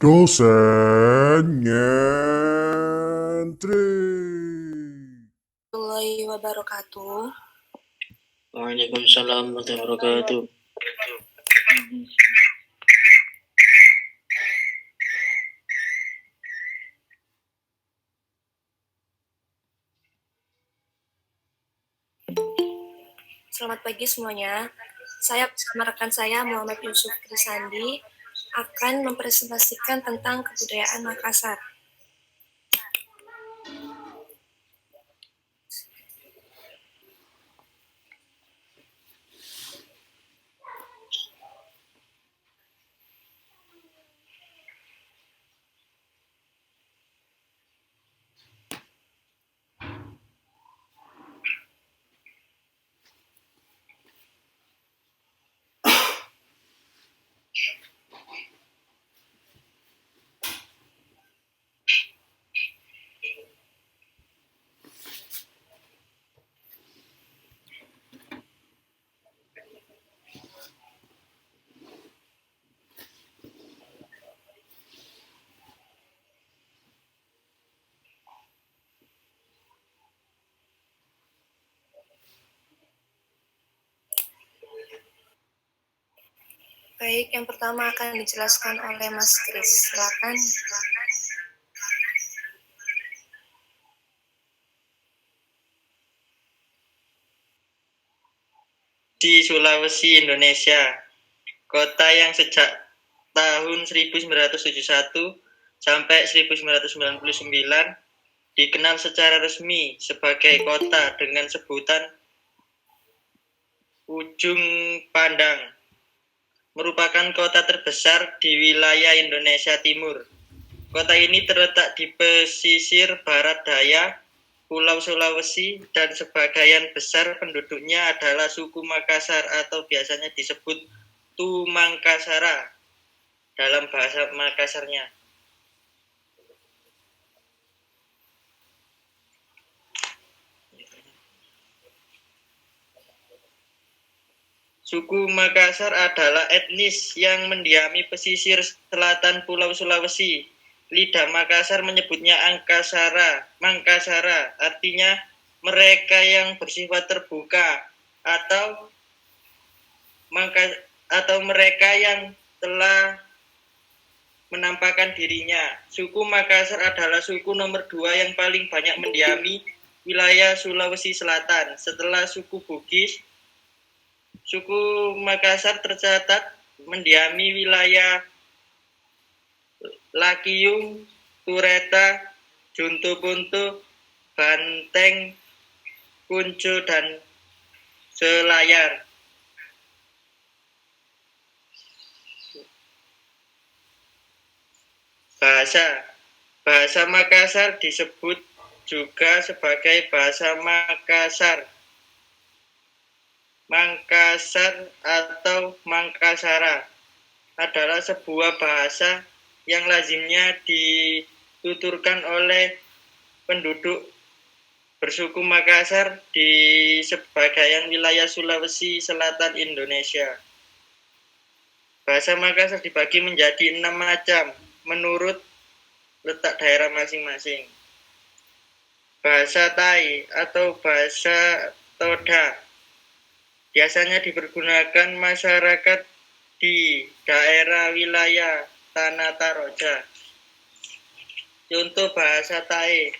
Dosen nyentrik. Warahmatullahi wabarakatuh. Waalaikumsalam warahmatullahi wabarakatuh. Selamat pagi semuanya. Saya bersama rekan saya Muhammad Yusuf Krisandi akan mempresentasikan tentang kebudayaan Makassar. Baik, yang pertama akan dijelaskan oleh Mas Kris. Silakan. Di Sulawesi, Indonesia, kota yang sejak tahun 1971 sampai 1999 dikenal secara resmi sebagai kota dengan sebutan Ujung Pandang, merupakan kota terbesar di wilayah Indonesia Timur. Kota ini terletak di pesisir barat daya Pulau Sulawesi dan sebagian besar penduduknya adalah suku Makassar atau biasanya disebut Tumangkasara dalam bahasa Makassarnya. Suku Makassar adalah etnis yang mendiami pesisir selatan Pulau Sulawesi. Lidah Makassar menyebutnya Mangkasara, artinya mereka yang bersifat terbuka atau mereka yang telah menampakkan dirinya. Suku Makassar adalah suku nomor 2 yang paling banyak mendiami wilayah Sulawesi Selatan. Setelah suku Bugis, suku Makassar tercatat mendiami wilayah Lakiyung, Tureta, Junto-Punto, Banteng, Kunco, dan Selayar. Bahasa Makassar disebut juga sebagai bahasa Makassar, Mangkasar atau Mangkasara adalah sebuah bahasa yang lazimnya dituturkan oleh penduduk bersuku Makassar di sebagian wilayah Sulawesi Selatan Indonesia. Bahasa Makassar dibagi menjadi 6 macam menurut letak daerah masing-masing. Bahasa Tai atau bahasa Toda biasanya dipergunakan masyarakat di daerah wilayah Tanah Taroja. Contoh bahasa Tai: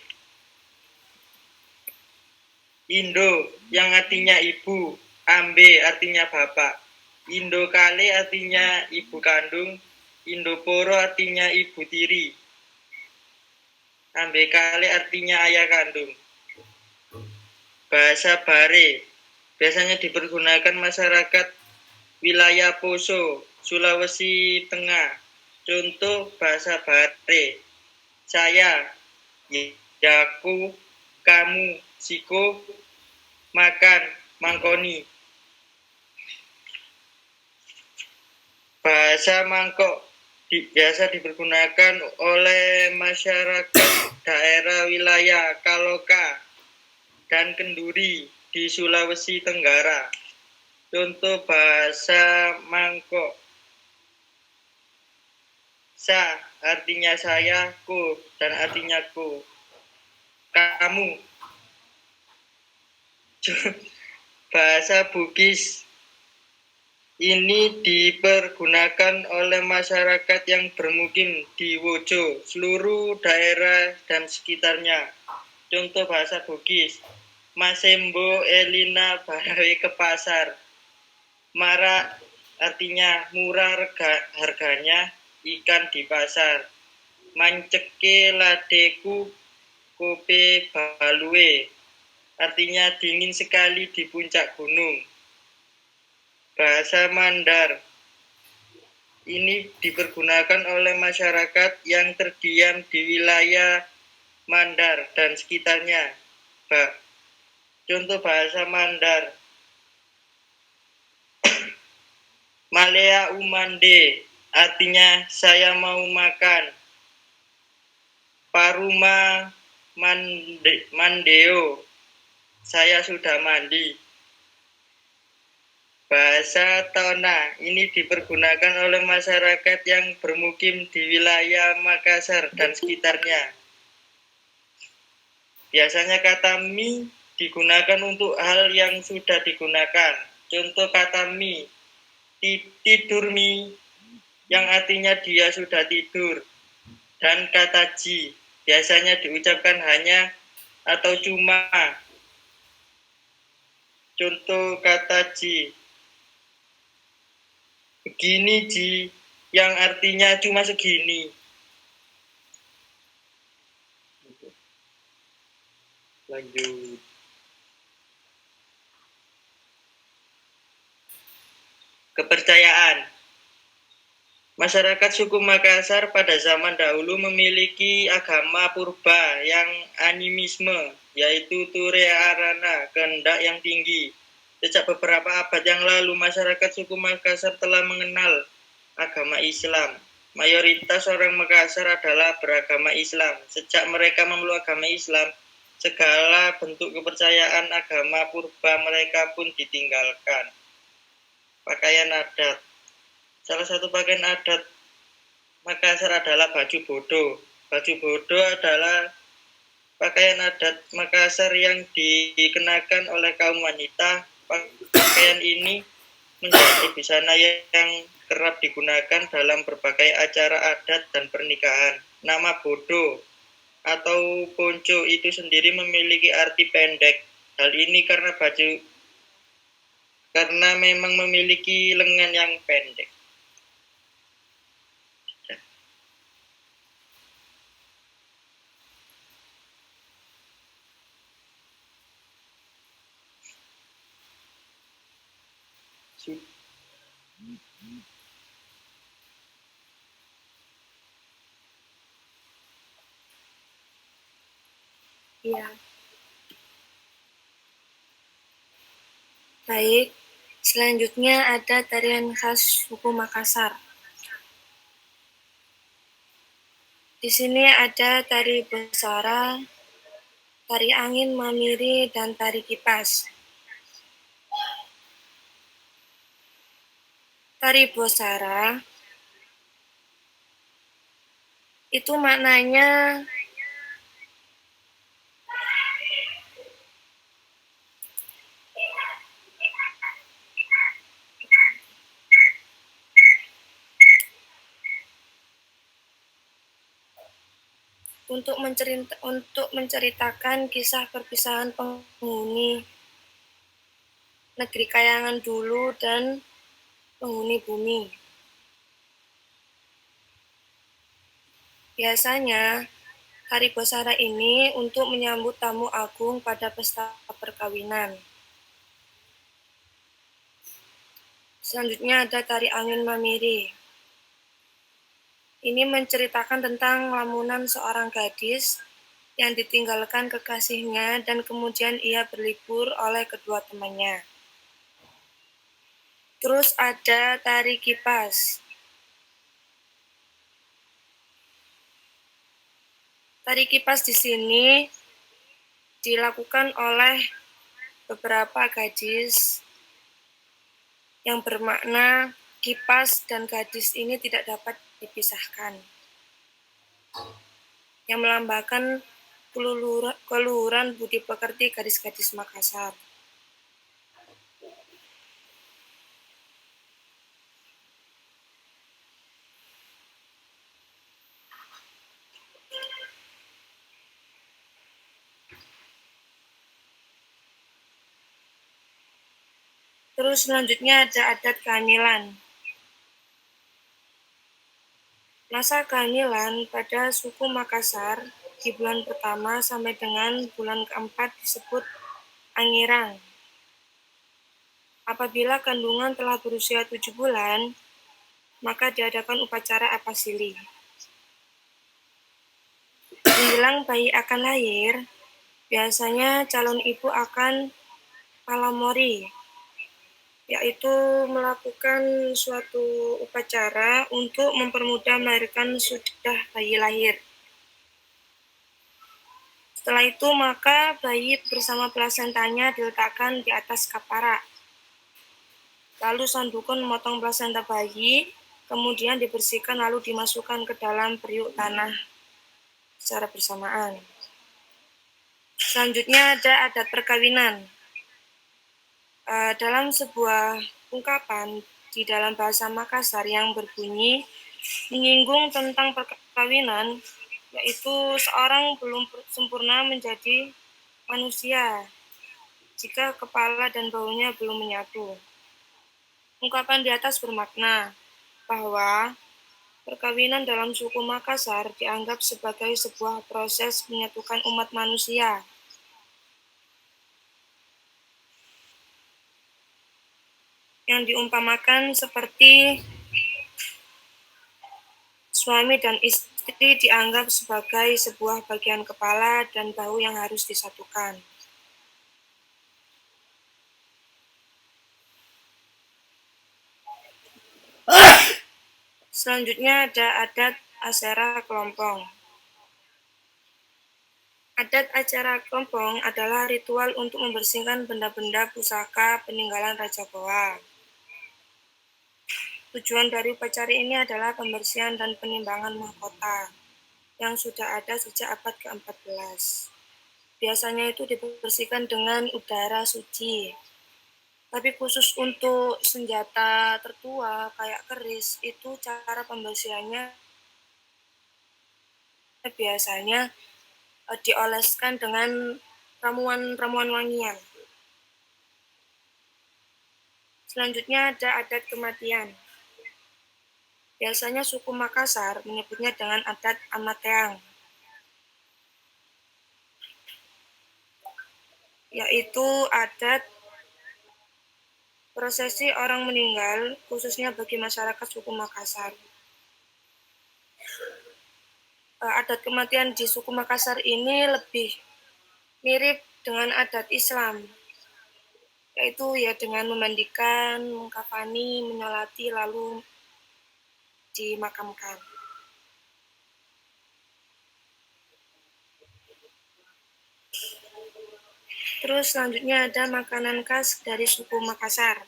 Indo yang artinya ibu, Ambe artinya bapak, Indo Kale artinya ibu kandung, Indo Poro artinya ibu tiri, Ambe Kale artinya ayah kandung. Bahasa Bare biasanya dipergunakan masyarakat wilayah Poso, Sulawesi Tengah. Contoh bahasa Bare: saya, yaku, kamu, siko, makan, mangkoni. Bahasa Mangkok biasa dipergunakan oleh masyarakat daerah wilayah Kaloka dan Kenduri di Sulawesi Tenggara. Contoh bahasa Mangkok: Sa artinya saya, ko dan artinya ko. Kamu. Bahasa Bugis ini dipergunakan oleh masyarakat yang bermukim di Wojo, seluruh daerah dan sekitarnya. Contoh bahasa Bugis, Masembo Elina Barawe ke pasar. Mara artinya murah harganya ikan di pasar. Manceke ladeku kope balue artinya dingin sekali di puncak gunung. Bahasa Mandar ini dipergunakan oleh masyarakat yang terdiam di wilayah Mandar dan sekitarnya. Contoh bahasa Mandar, Malea umande artinya saya mau makan. Paruma mandeo saya sudah mandi. Bahasa Tona ini dipergunakan oleh masyarakat yang bermukim di wilayah Makassar dan sekitarnya. Biasanya kata mi digunakan untuk hal yang sudah digunakan. Contoh kata mi, tidur mi, yang artinya dia sudah tidur. Dan kata ji, biasanya diucapkan hanya atau cuma. Contoh kata ji, begini ji, yang artinya cuma segini. Lanjut. Kepercayaan. Masyarakat suku Makassar pada zaman dahulu memiliki agama purba yang animisme, yaitu Ture Arana, kehendak yang tinggi. Sejak beberapa abad yang lalu, masyarakat suku Makassar telah mengenal agama Islam. Mayoritas orang Makassar adalah beragama Islam. Sejak mereka memeluk agama Islam, segala bentuk kepercayaan agama purba mereka pun ditinggalkan. Pakaian adat. Salah satu pakaian adat Makassar adalah baju bodo. Baju bodo adalah pakaian adat Makassar yang dikenakan oleh kaum wanita. Pakaian ini menjadi busana yang kerap digunakan dalam berbagai acara adat dan pernikahan. Nama bodo atau ponco itu sendiri memiliki arti pendek. Hal ini karena memang memiliki lengan yang pendek. Ya. Baik, selanjutnya ada tarian khas suku Makassar. Di sini ada tari Bosara, tari angin mamiri, dan tari kipas. Tari Bosara itu maknanya untuk menceritakan kisah perpisahan penghuni negeri Kayangan dulu dan penghuni bumi. Biasanya, tari Bosara ini untuk menyambut tamu agung pada pesta perkawinan. Selanjutnya ada tari angin mamiri. Ini menceritakan tentang lamunan seorang gadis yang ditinggalkan kekasihnya dan kemudian ia berlibur oleh kedua temannya. Terus ada tari kipas. Tari kipas di sini dilakukan oleh beberapa gadis yang bermakna kipas dan gadis ini tidak dapat dipisahkan. yang melambangkan keluhuran budi pekerti gadis-gadis Makassar. Terus selanjutnya ada adat kehamilan. Masa kehamilan pada suku Makassar di bulan pertama sampai dengan bulan keempat disebut angirang. Apabila kandungan telah berusia 7 bulan, maka diadakan upacara apasili. Menjelang bayi akan lahir, biasanya calon ibu akan palamori, yaitu melakukan suatu upacara untuk mempermudah melahirkan sudah bayi lahir. Setelah itu maka bayi bersama plasentanya diletakkan di atas kapara. Lalu sandukun memotong plasenta bayi, kemudian dibersihkan lalu dimasukkan ke dalam periuk tanah secara bersamaan. Selanjutnya ada adat perkawinan. Dalam sebuah ungkapan di dalam bahasa Makassar yang berbunyi menyinggung tentang perkawinan, yaitu seorang belum sempurna menjadi manusia jika kepala dan baunya belum menyatu. Ungkapan di atas bermakna bahwa perkawinan dalam suku Makassar dianggap sebagai sebuah proses menyatukan umat manusia. Yang diumpamakan seperti suami dan istri dianggap sebagai sebuah bagian kepala dan bahu yang harus disatukan. Selanjutnya ada adat acara kelompong. Adat acara kelompong adalah ritual untuk membersihkan benda-benda pusaka peninggalan Raja Goa. Tujuan dari upacara ini adalah pembersihan dan penimbangan mahkota yang sudah ada sejak abad ke-14. Biasanya itu dibersihkan dengan udara suci. Tapi khusus untuk senjata tertua kayak keris, itu cara pembersihannya biasanya dioleskan dengan ramuan wangian. Selanjutnya ada adat kematian. Biasanya suku Makassar menyebutnya dengan adat Amateang, yaitu adat prosesi orang meninggal khususnya bagi masyarakat suku Makassar. Adat kematian di suku Makassar ini lebih mirip dengan adat Islam, yaitu ya dengan memandikan, mengkafani, menyolati, lalu dimakamkan. Terus selanjutnya ada makanan khas dari suku Makassar.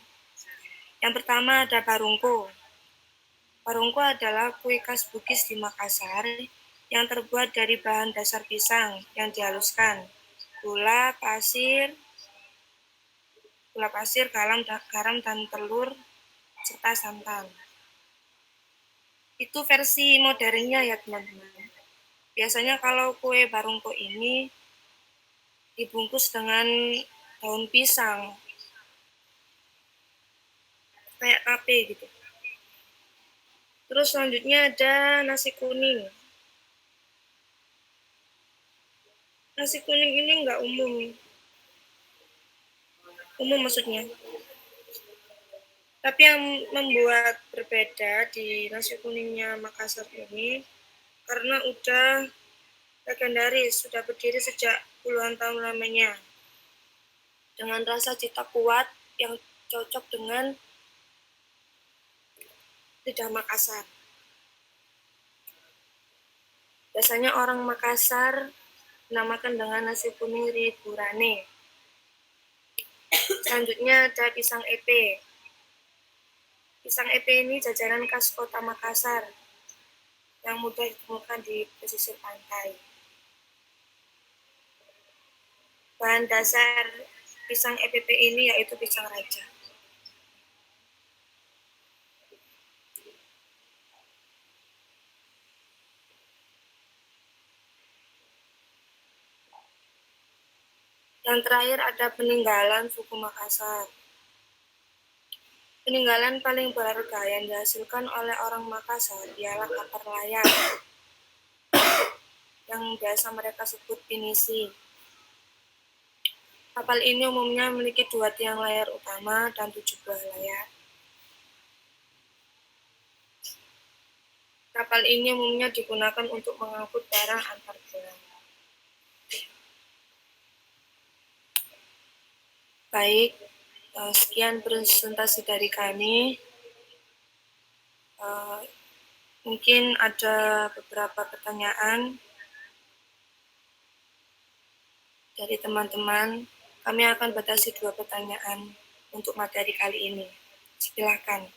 Yang pertama ada barungko. Barungko adalah kue khas Bugis di Makassar yang terbuat dari bahan dasar pisang yang dihaluskan, gula pasir, garam dan telur serta santan. Itu versi modernnya ya teman-teman. Biasanya kalau kue barungko ini dibungkus dengan daun pisang kayak tape gitu. Terus selanjutnya ada nasi kuning. Nasi kuning ini nggak umum maksudnya. Tapi yang membuat berbeda di nasi kuningnya Makassar ini karena udah legendaris, sudah berdiri sejak puluhan tahun lamanya. Dengan rasa cita kuat yang cocok dengan lidah Makassar. Biasanya orang Makassar dinamakan dengan nasi kuning riburane. Selanjutnya ada pisang epe. Pisang epe ini jajanan khas kota Makassar yang mudah ditemukan di pesisir pantai. Bahan dasar pisang EPP ini yaitu pisang raja. Yang terakhir ada peninggalan suku Makassar. Peninggalan paling berharga yang dihasilkan oleh orang Makassar ialah kapal layar yang biasa mereka sebut pinisi. Kapal ini umumnya memiliki 2 tiang layar utama dan 7 buah layar. Kapal ini umumnya digunakan untuk mengangkut barang antar pulau. Baik, sekian presentasi dari kami. Mungkin ada beberapa pertanyaan dari teman-teman. Kami akan batasi 2 pertanyaan untuk materi kali ini. Silakan.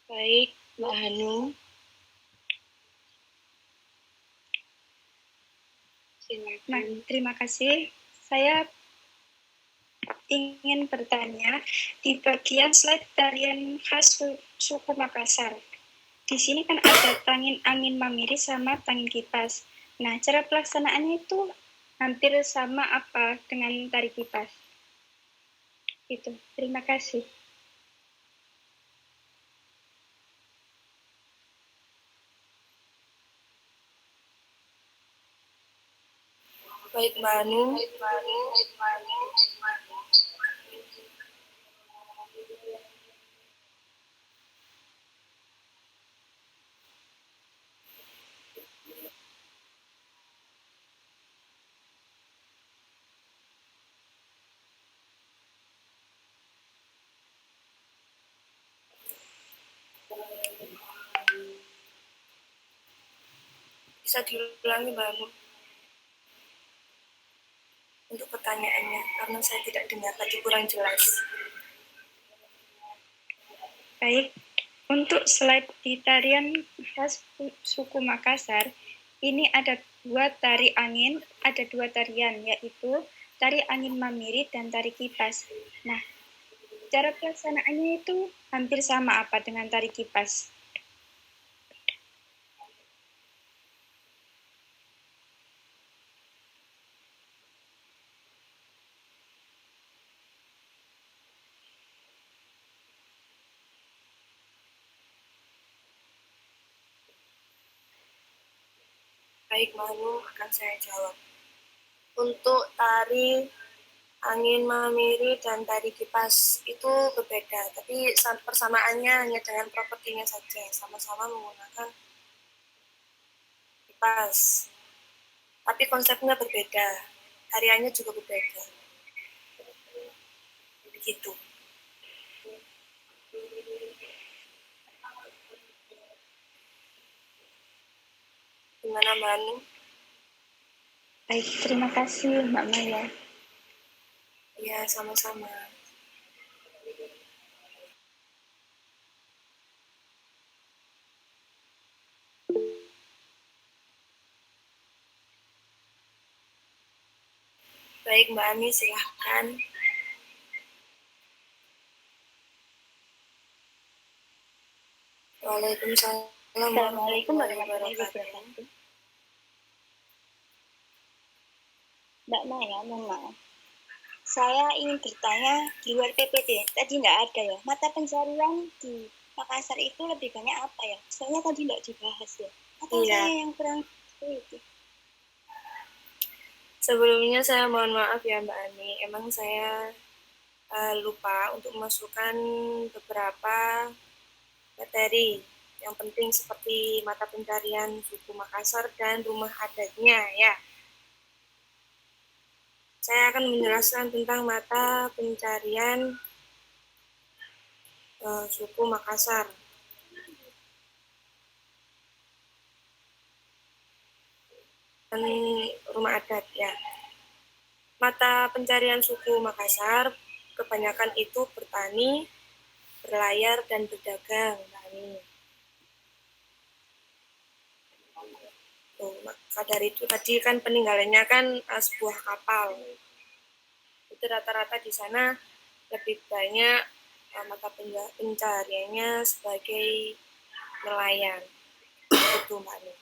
Baik, Mbak Hanum. Nah, terima kasih. Saya ingin bertanya di bagian slide tarian khas suku Makassar. Di sini kan ada angin mamiri sama tangin kipas. Nah, cara pelaksanaannya itu hampir sama apa dengan tari kipas? Itu. Terima kasih. Baik, Mbak Hanum. Bisa diulangi, Mbak Hanum, untuk pertanyaannya, karena saya tidak dengar tadi kurang jelas. Baik, untuk slide di tarian khas suku Makassar, ini ada 2 tari angin, ada 2 tarian, yaitu tari angin mamiri dan tari kipas. Nah, cara pelaksanaannya itu hampir sama apa dengan tari kipas? Baik, Mbak Hanum, akan saya jawab. Untuk tari angin mamiri dan tari kipas itu berbeda, tapi persamaannya hanya dengan propertinya saja, sama-sama menggunakan kipas. Tapi konsepnya berbeda, tariannya juga berbeda. Begitu. Gimana, Mbak Hanum? Baik, terima kasih Mbak Maya. Ya, sama-sama. Baik, Mbak Ami, silahkan. Waalaikumsalam. Assalamualaikum warahmatullahi wabarakatuh. Mbak Maya, mohon maaf. Saya ingin bertanya di luar PPT. Tadi nggak ada ya. Mata pencarian di Makassar itu lebih banyak apa ya? Soalnya tadi nggak dibahas ya. Atau Iya. saya yang kurang itu? Sebelumnya saya mohon maaf ya Mbak Ani, emang saya lupa untuk memasukkan beberapa materi yang penting seperti mata pencarian suku Makassar dan rumah adatnya ya. Saya akan menjelaskan tentang mata pencarian suku Makassar. Dan rumah adat ya. Mata pencarian suku Makassar kebanyakan itu bertani, berlayar, dan berdagang. Maka dari itu tadi kan peninggalannya kan sebuah kapal. Itu rata-rata di sana lebih banyak mata pencariannya sebagai nelayan. Itu Mbak Nih.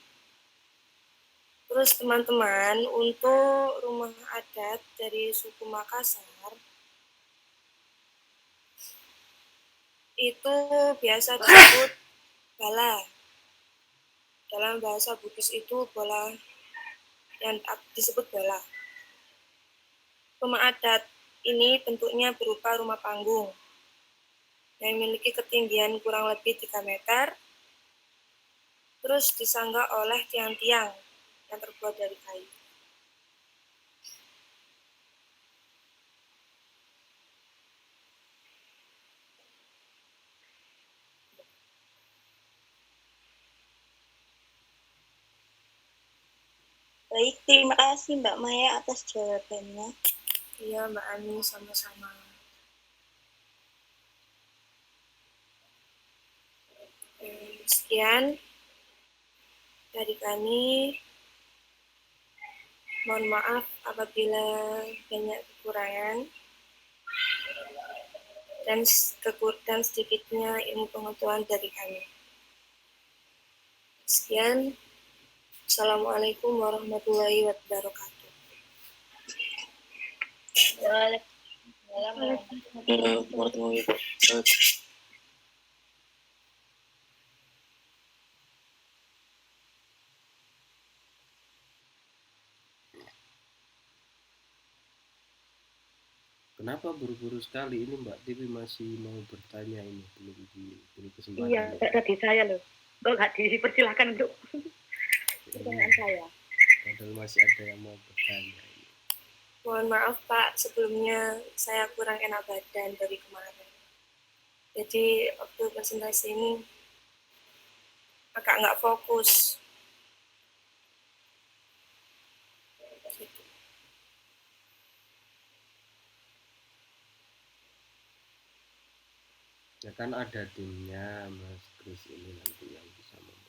Terus teman-teman, untuk rumah adat dari suku Makassar itu biasa disebut bala. Dalam bahasa Bugis itu bola yang disebut bala. Rumah adat ini bentuknya berupa rumah panggung yang memiliki ketinggian kurang lebih 3 meter, terus disanggah oleh tiang-tiang yang terbuat dari kayu. Baik, terima kasih Mbak Maya atas jawabannya. Iya Mbak Ani, sama-sama. Sekian dari kami. Mohon maaf apabila banyak kekurangan dan sedikitnya ilmu pengetahuan dari kami. Sekian. Assalamualaikum warahmatullahi wabarakatuh. Waalaikumsalam warahmatullahi wabarakatuh. Kenapa buru-buru sekali ini Mbak Tiwi masih mau bertanya ini, belum diberi kesempatan? Iya, tadi saya loh. Kok nggak dipersilahkan untuk pertanyaan saya? Padahal masih ada yang mau bertanya. Mohon maaf Pak, sebelumnya saya kurang enak badan dari kemarin. Jadi waktu presentasi ini agak nggak fokus. Ya kan ada timnya Mas Kris ini nanti yang bisa membantu.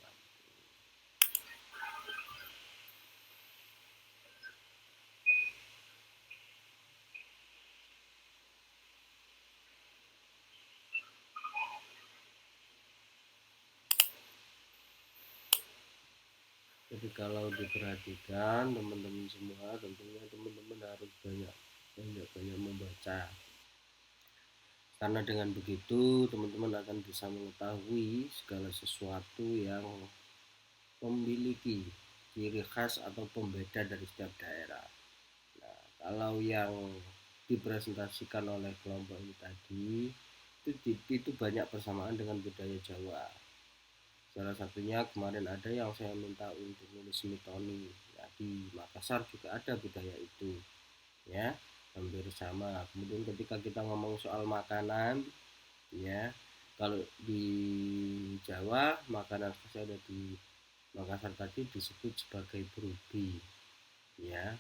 Jadi kalau diperhatikan teman-teman semua, tentunya teman-teman harus banyak membaca. Karena dengan begitu teman-teman akan bisa mengetahui segala sesuatu yang memiliki ciri khas atau pembeda dari setiap daerah. Nah, kalau yang dipresentasikan oleh kelompok ini tadi itu banyak persamaan dengan budaya Jawa. Salah satunya kemarin ada yang saya minta untuk nulis mitoni. Ya, di Makassar juga ada budaya itu, ya, hampir sama. Kemudian ketika kita ngomong soal makanan, ya, kalau di Jawa makanan khas ada di Makassar tadi disebut sebagai brubi, ya.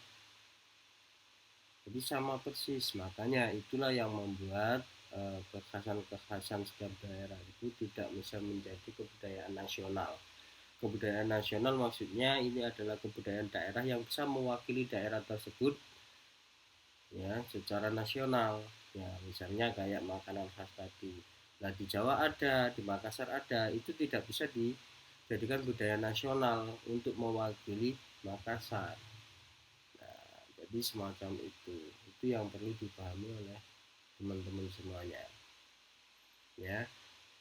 Jadi sama persis, makanya itulah yang membuat kekhasan-kekhasan setiap daerah itu tidak bisa menjadi kebudayaan nasional. Kebudayaan nasional maksudnya ini adalah kebudayaan daerah yang bisa mewakili daerah tersebut, ya, secara nasional. Ya, misalnya kayak makanan khas tadi. Nah, di Jawa ada, di Makassar ada, itu tidak bisa dijadikan budaya nasional untuk mewakili Makassar. Jadi semacam itu yang perlu dipahami oleh teman-teman semuanya ya.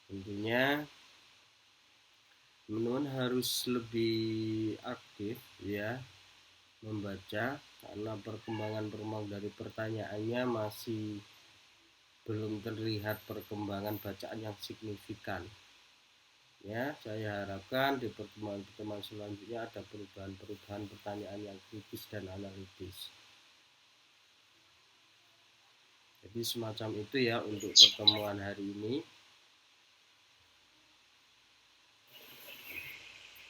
Tentunya teman-teman harus lebih aktif ya membaca, karena perkembangan dari pertanyaannya masih belum terlihat perkembangan bacaan yang signifikan ya. Saya harapkan di pertemuan selanjutnya ada perubahan pertanyaan yang kritis dan analitis. Jadi semacam itu ya untuk pertemuan hari ini.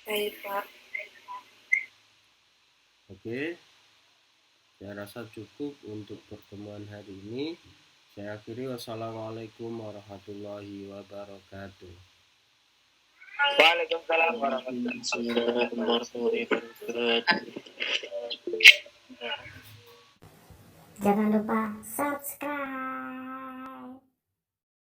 Baik, Pak. Oke, saya rasa cukup untuk pertemuan hari ini. Saya akhiri, wassalamualaikum warahmatullahi wabarakatuh. Waalaikumsalam warahmatullahi wabarakatuh. Jangan lupa subscribe.